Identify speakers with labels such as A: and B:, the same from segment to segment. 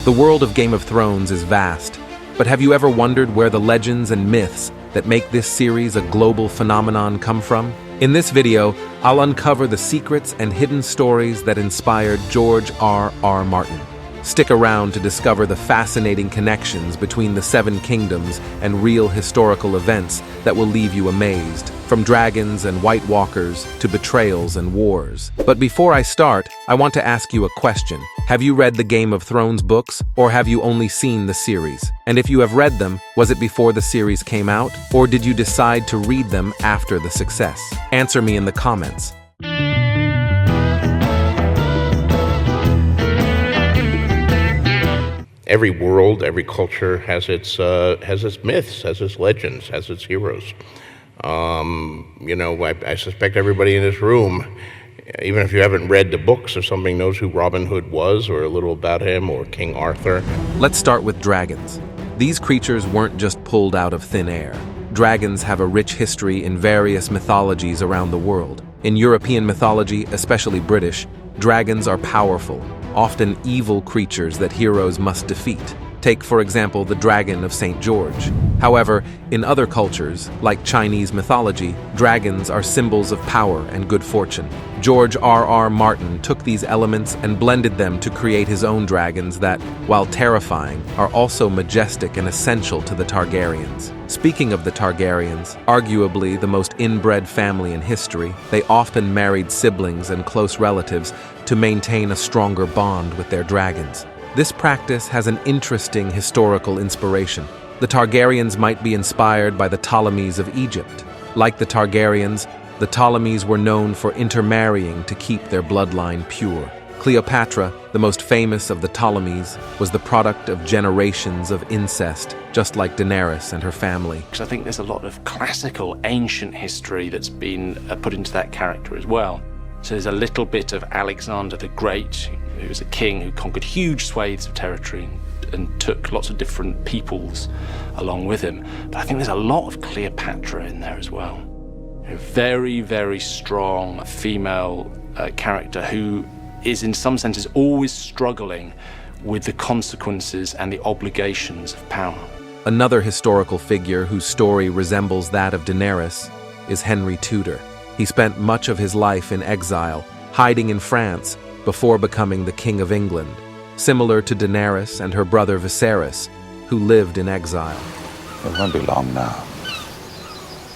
A: The world of Game of Thrones is vast, but have you ever wondered where the legends and myths that make this series a global phenomenon come from? In this video, I'll uncover the secrets and hidden stories that inspired George R.R. Martin. Stick around to discover the fascinating connections between the Seven Kingdoms and real historical events that will leave you amazed, from dragons and White Walkers to betrayals and wars. But before I start, I want to ask you a question. Have you read the Game of Thrones books, or have you only seen the series? And if you have read them, was it before the series came out, or did you decide to read them after the success? Answer me in the comments.
B: Every world, every culture has its myths, has its legends, has its heroes. I suspect everybody in this room, even if you haven't read the books or something, knows who Robin Hood was, or a little about him, or King Arthur.
A: Let's start with dragons. These creatures weren't just pulled out of thin air. Dragons have a rich history in various mythologies around the world. In European mythology, especially British, dragons are powerful, often evil creatures that heroes must defeat. Take, for example, the dragon of St. George. However, in other cultures, like Chinese mythology, dragons are symbols of power and good fortune. George R.R. Martin took these elements and blended them to create his own dragons that, while terrifying, are also majestic and essential to the Targaryens. Speaking of the Targaryens, arguably the most inbred family in history, they often married siblings and close relatives to maintain a stronger bond with their dragons. This practice has an interesting historical inspiration. The Targaryens might be inspired by the Ptolemies of Egypt. Like the Targaryens, the Ptolemies were known for intermarrying to keep their bloodline pure. Cleopatra, the most famous of the Ptolemies, was the product of generations of incest, just like Daenerys and her family.
C: I think there's a lot of classical, ancient history that's been put into that character as well. So there's a little bit of Alexander the Great, who was a king who conquered huge swathes of territory and took lots of different peoples along with him. But I think there's a lot of Cleopatra in there as well. A very, very strong female character who is in some senses always struggling with the consequences and the obligations of power.
A: Another historical figure whose story resembles that of Daenerys is Henry Tudor. He spent much of his life in exile, hiding in France before becoming the King of England, similar to Daenerys and her brother Viserys, who lived in exile.
D: It won't be long now.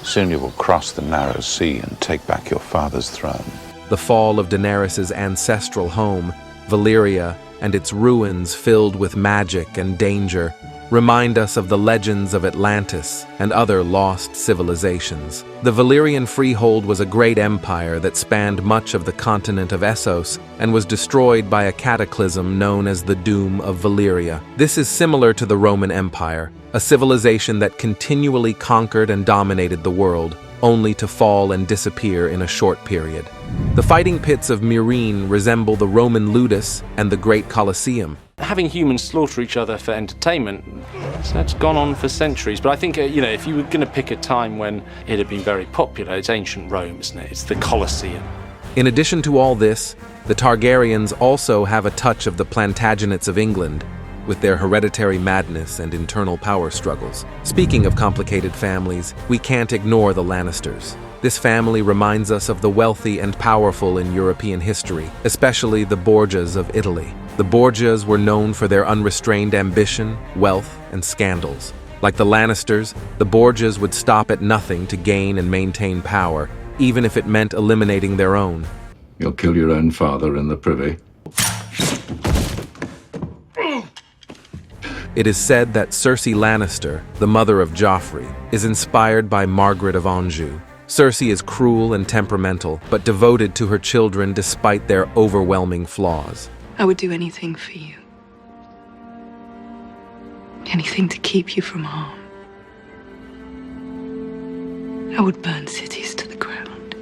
D: Soon you will cross the narrow sea and take back your father's throne.
A: The fall of Daenerys' ancestral home, Valyria, and its ruins filled with magic and danger remind us of the legends of Atlantis and other lost civilizations. The Valyrian freehold was a great empire that spanned much of the continent of Essos and was destroyed by a cataclysm known as the Doom of Valyria. This is similar to the Roman Empire, a civilization that continually conquered and dominated the world, only to fall and disappear in a short period. The fighting pits of Meereen resemble the Roman Ludus and the Great Colosseum.
C: Having humans slaughter each other for entertainment, that's gone on for centuries. But I think, if you were going to pick a time when it had been very popular, it's ancient Rome, isn't it? It's the Colosseum.
A: In addition to all this, the Targaryens also have a touch of the Plantagenets of England, with their hereditary madness and internal power struggles. Speaking of complicated families, we can't ignore the Lannisters. This family reminds us of the wealthy and powerful in European history, especially the Borgias of Italy. The Borgias were known for their unrestrained ambition, wealth, and scandals. Like the Lannisters, the Borgias would stop at nothing to gain and maintain power, even if it meant eliminating their own.
E: You'll kill your own father in the privy.
A: It is said that Cersei Lannister, the mother of Joffrey, is inspired by Margaret of Anjou. Cersei is cruel and temperamental, but devoted to her children despite their overwhelming flaws.
F: I would do anything for you. Anything to keep you from harm. I would burn cities to the ground.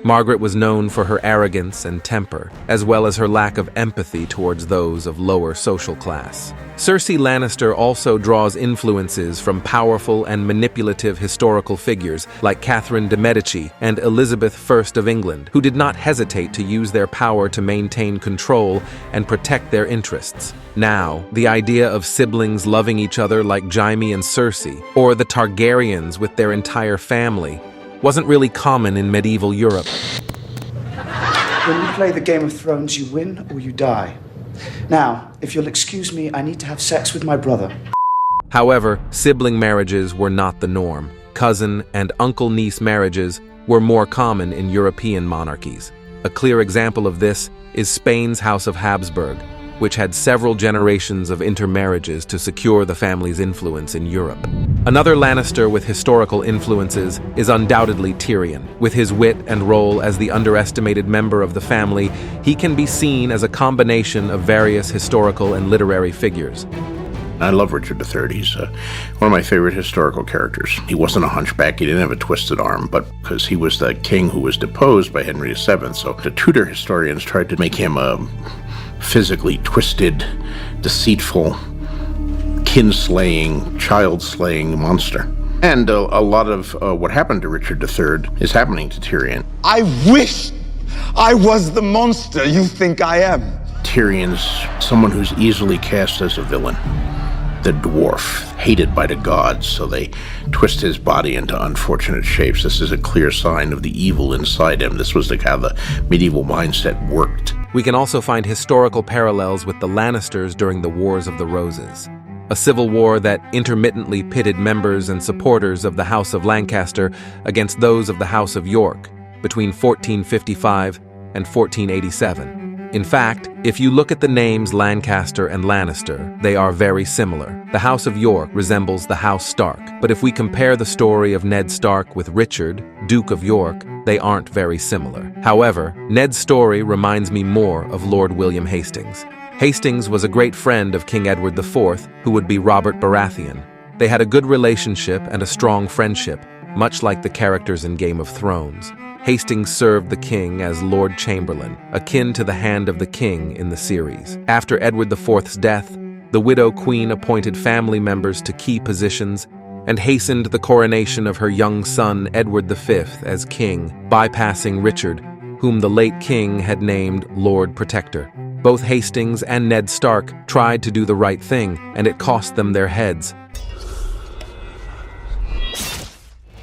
A: Margaret was known for her arrogance and temper, as well as her lack of empathy towards those of lower social class. Cersei Lannister also draws influences from powerful and manipulative historical figures like Catherine de' Medici and Elizabeth I of England, who did not hesitate to use their power to maintain control and protect their interests. Now, the idea of siblings loving each other like Jaime and Cersei, or the Targaryens with their entire family, wasn't really common in medieval Europe.
G: When you play the Game of Thrones, you win or you die. Now, if you'll excuse me, I need to have sex with my brother.
A: However, sibling marriages were not the norm. Cousin and uncle-niece marriages were more common in European monarchies. A clear example of this is Spain's House of Habsburg, which had several generations of intermarriages to secure the family's influence in Europe. Another Lannister with historical influences is undoubtedly Tyrion. With his wit and role as the underestimated member of the family, he can be seen as a combination of various historical and literary figures.
B: I love Richard III. He's one of my favorite historical characters. He wasn't a hunchback, he didn't have a twisted arm, but because he was the king who was deposed by Henry VII, so the Tudor historians tried to make him a physically twisted, deceitful, kin-slaying, child-slaying monster. And a lot of what happened to Richard III is happening to Tyrion.
H: I wish I was the monster you think I am.
B: Tyrion's someone who's easily cast as a villain. The dwarf, hated by the gods, so they twist his body into unfortunate shapes. This is a clear sign of the evil inside him. This was how the medieval mindset worked.
A: We can also find historical parallels with the Lannisters during the Wars of the Roses, a civil war that intermittently pitted members and supporters of the House of Lancaster against those of the House of York between 1455 and 1487. In fact, if you look at the names Lancaster and Lannister, they are very similar. The House of York resembles the House Stark, but if we compare the story of Ned Stark with Richard, Duke of York, they aren't very similar. However, Ned's story reminds me more of Lord William Hastings. Hastings was a great friend of King Edward IV, who would be Robert Baratheon. They had a good relationship and a strong friendship, much like the characters in Game of Thrones. Hastings served the king as Lord Chamberlain, akin to the Hand of the King in the series. After Edward IV's death, the widow queen appointed family members to key positions and hastened the coronation of her young son Edward V as king, bypassing Richard, whom the late king had named Lord Protector. Both Hastings and Ned Stark tried to do the right thing, and it cost them their heads.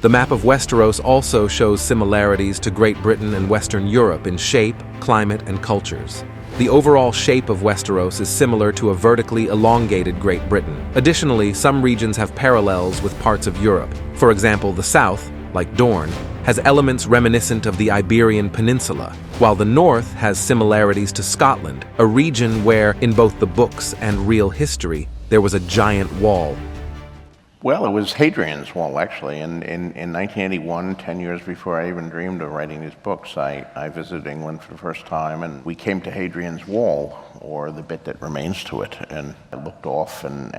A: The map of Westeros also shows similarities to Great Britain and Western Europe in shape, climate, and cultures. The overall shape of Westeros is similar to a vertically elongated Great Britain. Additionally, some regions have parallels with parts of Europe. For example, the south, like Dorne, has elements reminiscent of the Iberian Peninsula, while the north has similarities to Scotland, a region where, in both the books and real history, there was a giant wall.
B: Well, it was Hadrian's Wall, actually. In 1981, 10 years before I even dreamed of writing these books, I visited England for the first time, and we came to Hadrian's Wall, or the bit that remains to it, and I looked off and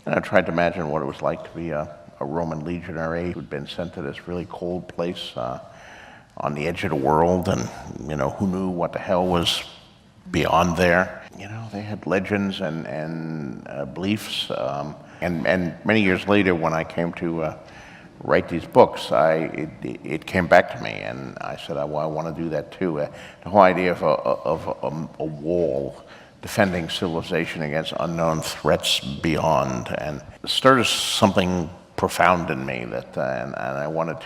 B: I tried to imagine what it was like to be a Roman legionary who'd been sent to this really cold place on the edge of the world, and, who knew what the hell was beyond there. They had legends and beliefs, and many years later, when I came to write these books, it came back to me, and I said, well, I want to do that too. The whole idea of a wall defending civilization against unknown threats beyond, and it stirred something profound in me that, and I wanted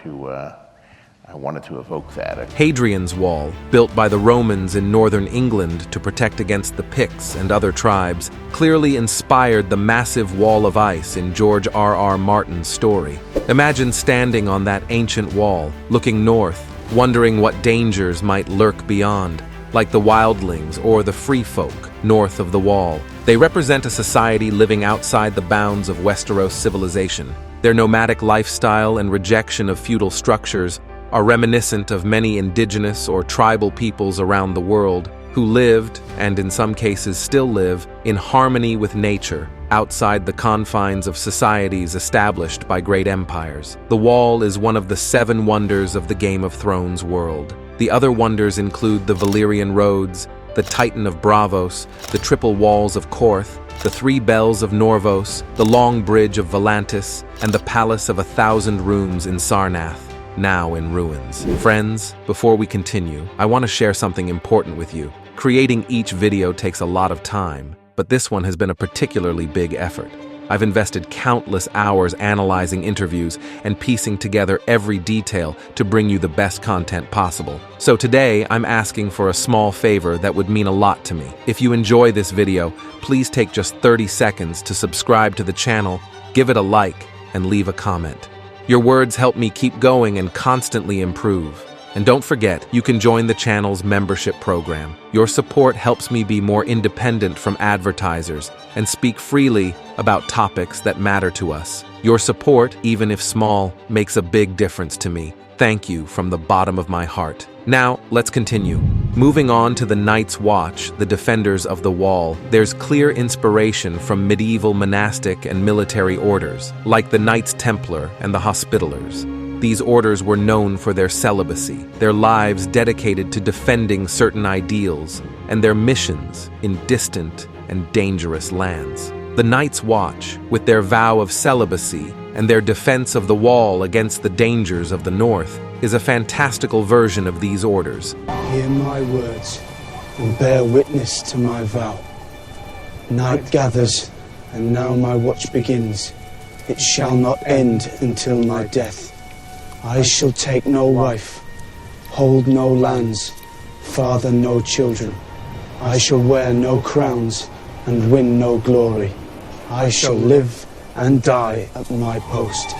B: to evoke that.
A: Hadrian's Wall, built by the Romans in northern England to protect against the Picts and other tribes, clearly inspired the massive wall of ice in George R.R. Martin's story. Imagine standing on that ancient wall, looking north, wondering what dangers might lurk beyond, like the wildlings or the free folk north of the wall. They represent a society living outside the bounds of Westeros civilization. Their nomadic lifestyle and rejection of feudal structures are reminiscent of many indigenous or tribal peoples around the world who lived, and in some cases still live, in harmony with nature, outside the confines of societies established by great empires. The Wall is one of the 7 wonders of the Game of Thrones world. The other wonders include the Valyrian Roads, the Titan of Braavos, the Triple Walls of Korth, the 3 Bells of Norvos, the Long Bridge of Volantis, and the Palace of 1,000 Rooms in Sarnath, now in ruins. Friends, before we continue, I want to share something important with you. Creating each video takes a lot of time, but this one has been a particularly big effort. I've invested countless hours analyzing interviews and piecing together every detail to bring you the best content possible. So today, I'm asking for a small favor that would mean a lot to me. If you enjoy this video, please take just 30 seconds to subscribe to the channel, give it a like, and leave a comment. Your words help me keep going and constantly improve. And don't forget, you can join the channel's membership program. Your support helps me be more independent from advertisers and speak freely about topics that matter to us. Your support, even if small, makes a big difference to me. Thank you from the bottom of my heart. Now, let's continue. Moving on to the Night's Watch, the Defenders of the Wall, there's clear inspiration from medieval monastic and military orders, like the Knights Templar and the Hospitallers. These orders were known for their celibacy, their lives dedicated to defending certain ideals, and their missions in distant and dangerous lands. The Night's Watch, with their vow of celibacy and their defense of the Wall against the dangers of the North, is a fantastical version of these orders.
I: Hear my words and bear witness to my vow. Night gathers, and now my watch begins. It shall not end until my death. I shall take no wife, hold no lands, father no children. I shall wear no crowns and win no glory. I shall live and die at my post.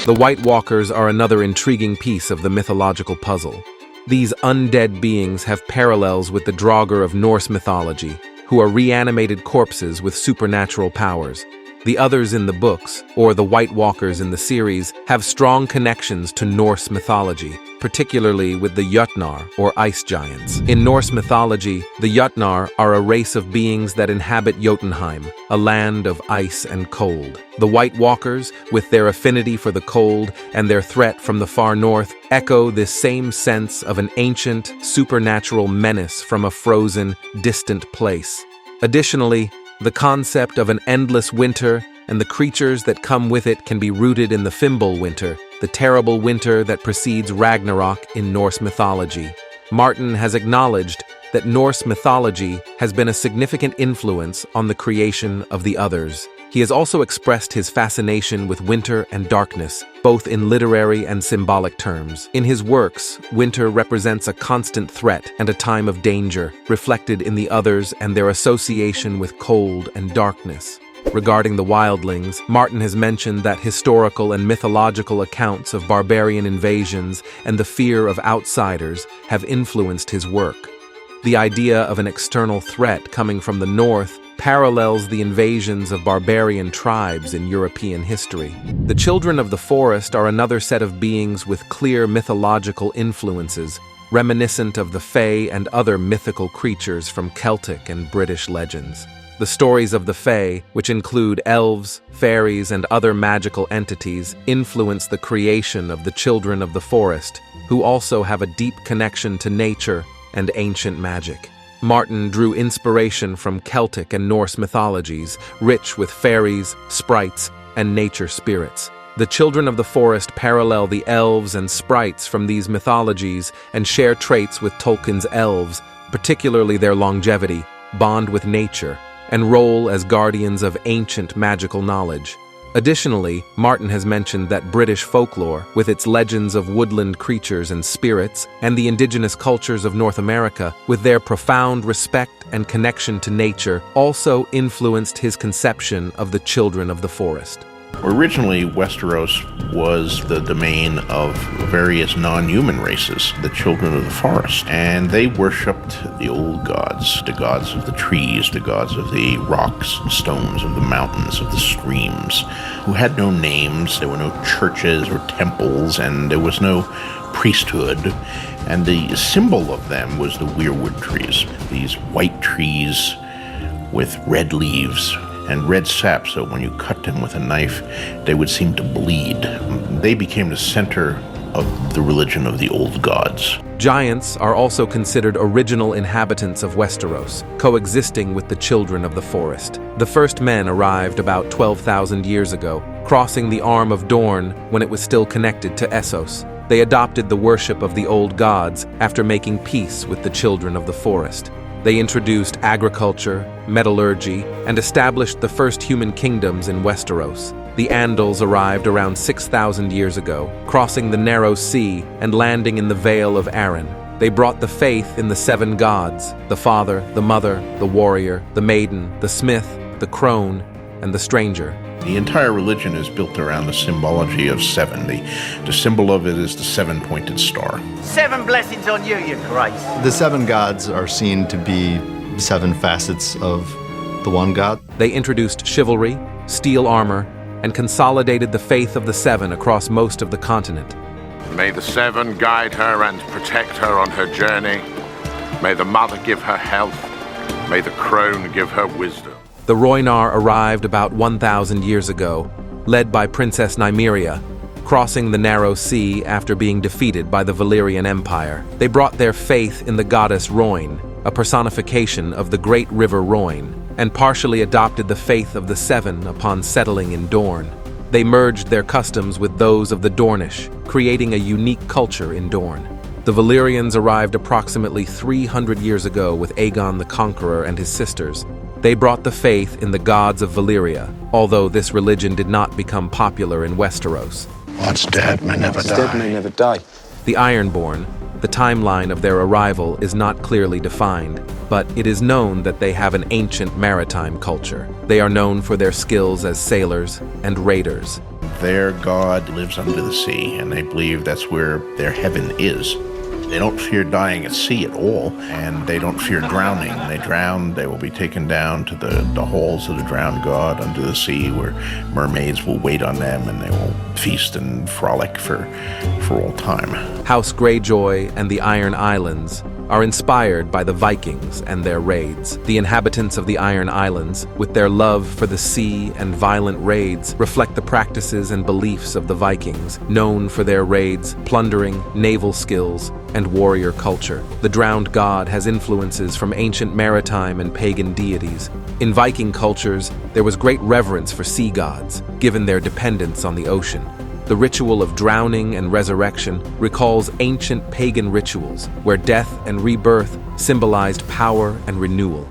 A: The White Walkers are another intriguing piece of the mythological puzzle. These undead beings have parallels with the Draugr of Norse mythology, who are reanimated corpses with supernatural powers. The others in the books, or the White Walkers in the series, have strong connections to Norse mythology, particularly with the Jötnar, or ice giants. In Norse mythology, the Jötnar are a race of beings that inhabit Jotunheim, a land of ice and cold. The White Walkers, with their affinity for the cold and their threat from the far north, echo this same sense of an ancient, supernatural menace from a frozen, distant place. Additionally, the concept of an endless winter and the creatures that come with it can be rooted in the Fimbul winter, the terrible winter that precedes Ragnarok in Norse mythology. Martin has acknowledged that Norse mythology has been a significant influence on the creation of the others. He has also expressed his fascination with winter and darkness, both in literary and symbolic terms. In his works, winter represents a constant threat and a time of danger, reflected in the others and their association with cold and darkness. Regarding the wildlings, Martin has mentioned that historical and mythological accounts of barbarian invasions and the fear of outsiders have influenced his work. The idea of an external threat coming from the north parallels the invasions of barbarian tribes in European history. The Children of the Forest are another set of beings with clear mythological influences, reminiscent of the Fae and other mythical creatures from Celtic and British legends. The stories of the Fae, which include elves, fairies, and other magical entities, influence the creation of the Children of the Forest, who also have a deep connection to nature and ancient magic. Martin drew inspiration from Celtic and Norse mythologies, rich with fairies, sprites, and nature spirits. The Children of the Forest parallel the elves and sprites from these mythologies and share traits with Tolkien's elves, particularly their longevity, bond with nature, and role as guardians of ancient magical knowledge. Additionally, Martin has mentioned that British folklore, with its legends of woodland creatures and spirits, and the indigenous cultures of North America, with their profound respect and connection to nature, also influenced his conception of the Children of the Forest.
B: Originally, Westeros was the domain of various non-human races, the Children of the Forest, and they worshipped the old gods, the gods of the trees, the gods of the rocks and stones, of the mountains, of the streams, who had no names. There were no churches or temples, and there was no priesthood, and the symbol of them was the weirwood trees, these white trees with red leaves and red sap, so when you cut them with a knife, they would seem to bleed. They became the center of the religion of the old gods.
A: Giants are also considered original inhabitants of Westeros, coexisting with the children of the forest. The first men arrived about 12,000 years ago, crossing the arm of Dorne when it was still connected to Essos. They adopted the worship of the old gods after making peace with the children of the forest. They introduced agriculture, metallurgy, and established the first human kingdoms in Westeros. The Andals arrived around 6,000 years ago, crossing the narrow sea and landing in the Vale of Arryn. They brought the faith in the seven gods: the father, the mother, the warrior, the maiden, the smith, the crone, and the stranger.
B: The entire religion is built around the symbology of seven. The symbol of it is the seven-pointed star.
J: 7 blessings on you, your grace.
K: The seven gods are seen to be 7 facets of the one god.
A: They introduced chivalry, steel armor, and consolidated the faith of the seven across most of the continent.
L: May the seven guide her and protect her on her journey. May the mother give her health. May the crone give her wisdom.
A: The Rhoynar arrived about 1,000 years ago, led by Princess Nymeria, crossing the narrow sea after being defeated by the Valyrian Empire. They brought their faith in the goddess Rhoyne, a personification of the great river Rhoyne, and partially adopted the faith of the Seven upon settling in Dorne. They merged their customs with those of the Dornish, creating a unique culture in Dorne. The Valyrians arrived approximately 300 years ago with Aegon the Conqueror and his sisters. They brought the faith in the gods of Valyria, although this religion did not become popular in Westeros.
D: What's dead may never die.
I: Dead may never die.
A: The Ironborn, the timeline of their arrival is not clearly defined, but it is known that they have an ancient maritime culture. They are known for their skills as sailors and raiders.
B: Their god lives under the sea, and they believe that's where their heaven is. They don't fear dying at sea at all, and they don't fear drowning. When they drown, they will be taken down to the halls of the drowned god under the sea, where mermaids will wait on them, and they will feast and frolic for all time.
A: House Greyjoy and the Iron Islands are inspired by the Vikings and their raids. The inhabitants of the Iron Islands, with their love for the sea and violent raids, reflect the practices and beliefs of the Vikings, known for their raids, plundering, naval skills, and warrior culture. The drowned god has influences from ancient maritime and pagan deities. In Viking cultures, there was great reverence for sea gods, given their dependence on the ocean. The ritual of drowning and resurrection recalls ancient pagan rituals where death and rebirth symbolized power and renewal.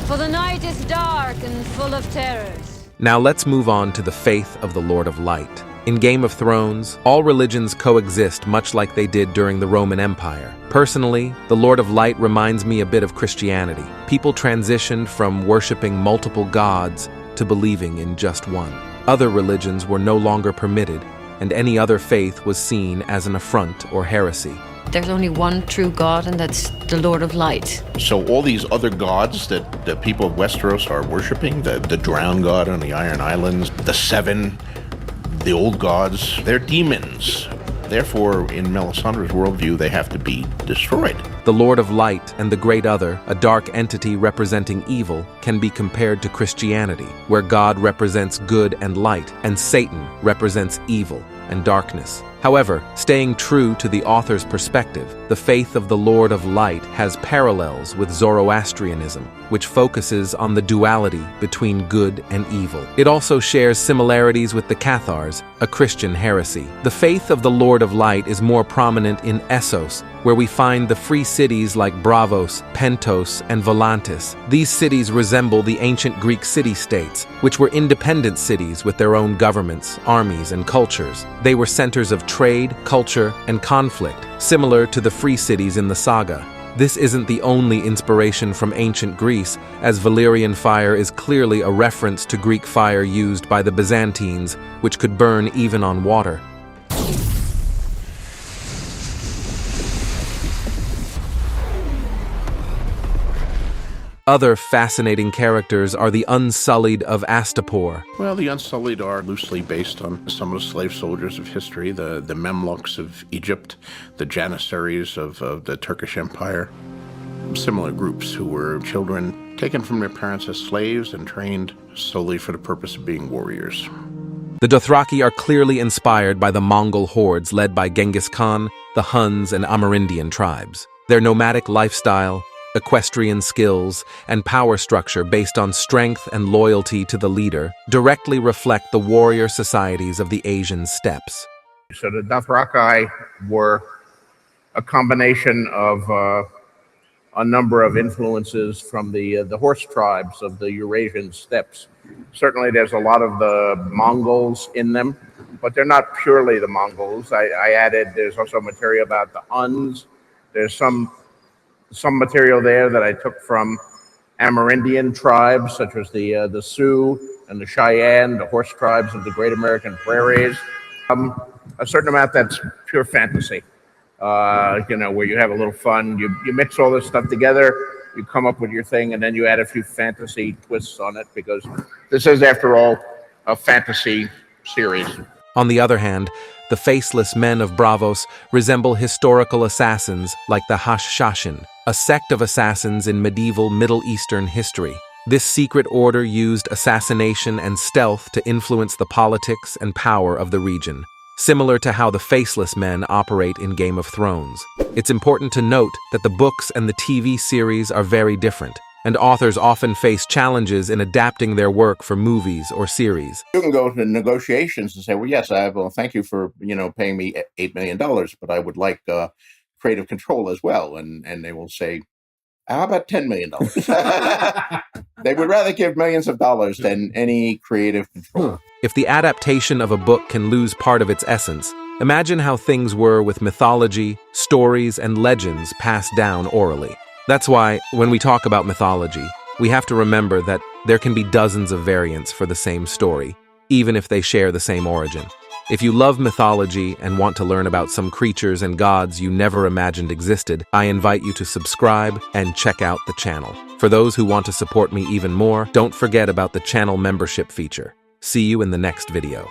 M: For the night is dark and full of terrors.
A: Now let's move on to the faith of the Lord of Light. In Game of Thrones, all religions coexist much like they did during the Roman Empire. Personally, the Lord of Light reminds me a bit of Christianity. People transitioned from worshiping multiple gods to believing in just one. Other religions were no longer permitted, and any other faith was seen as an affront or heresy.
M: There's only one true God, and that's the Lord of Light.
B: So all these other gods that the people of Westeros are worshiping, the drowned god on the Iron Islands, the seven, the old gods, they're demons. Therefore, in Melisandre's worldview, they have to be destroyed.
A: The Lord of Light and the Great Other, a dark entity representing evil, can be compared to Christianity, where God represents good and light, and Satan represents evil and darkness. However, staying true to the author's perspective, the faith of the Lord of Light has parallels with Zoroastrianism, which focuses on the duality between good and evil. It also shares similarities with the Cathars, a Christian heresy. The faith of the Lord of Light is more prominent in Essos, where we find the free cities like Bravos, Pentos, and Volantis. These cities resemble the ancient Greek city-states, which were independent cities with their own governments, armies, and cultures. They were centers of trade, culture, and conflict, similar to the free cities in the saga. This isn't the only inspiration from ancient Greece, as Valyrian fire is clearly a reference to Greek fire used by the Byzantines, which could burn even on water. Other fascinating characters are the Unsullied of Astapor.
B: Well, the Unsullied are loosely based on some of the slave soldiers of history, the Memluks of Egypt, the Janissaries of the Turkish Empire. similar groups who were children taken from their parents as slaves and trained solely for the purpose of being warriors.
A: The Dothraki are clearly inspired by the Mongol hordes led by Genghis Khan, the Huns, and Amerindian tribes. Their nomadic lifestyle, equestrian skills, and power structure based on strength and loyalty to the leader directly reflect the warrior societies of the Asian steppes.
B: So the Dothraki were a combination of a number of influences from the horse tribes of the Eurasian steppes. Certainly there's a lot of the Mongols in them, but they're not purely the Mongols. I added, there's also material about the Huns. There's some material there that I took from Amerindian tribes, such as the Sioux and the Cheyenne, the horse tribes of the Great American Prairies. A certain amount that's pure fantasy, where you have a little fun. You mix all this stuff together, you come up with your thing, and then you add a few fantasy twists on it, because this is, after all, a fantasy series.
A: On the other hand, the faceless men of Braavos resemble historical assassins like the Hashashin, a sect of assassins in medieval Middle Eastern history. This secret order used assassination and stealth to influence the politics and power of the region, similar to how the faceless men operate in Game of Thrones. It's important to note that the books and the TV series are very different, and authors often face challenges in adapting their work for movies or series.
B: You can go to negotiations and say, well, yes, thank you for, paying me $8 million, but I would like creative control as well. And they will say, how about $10 million? They would rather give millions of dollars than any creative control.
A: If the adaptation of a book can lose part of its essence, imagine how things were with mythology, stories, and legends passed down orally. That's why, when we talk about mythology, we have to remember that there can be dozens of variants for the same story, even if they share the same origin. If you love mythology and want to learn about some creatures and gods you never imagined existed, I invite you to subscribe and check out the channel. For those who want to support me even more, don't forget about the channel membership feature. See you in the next video.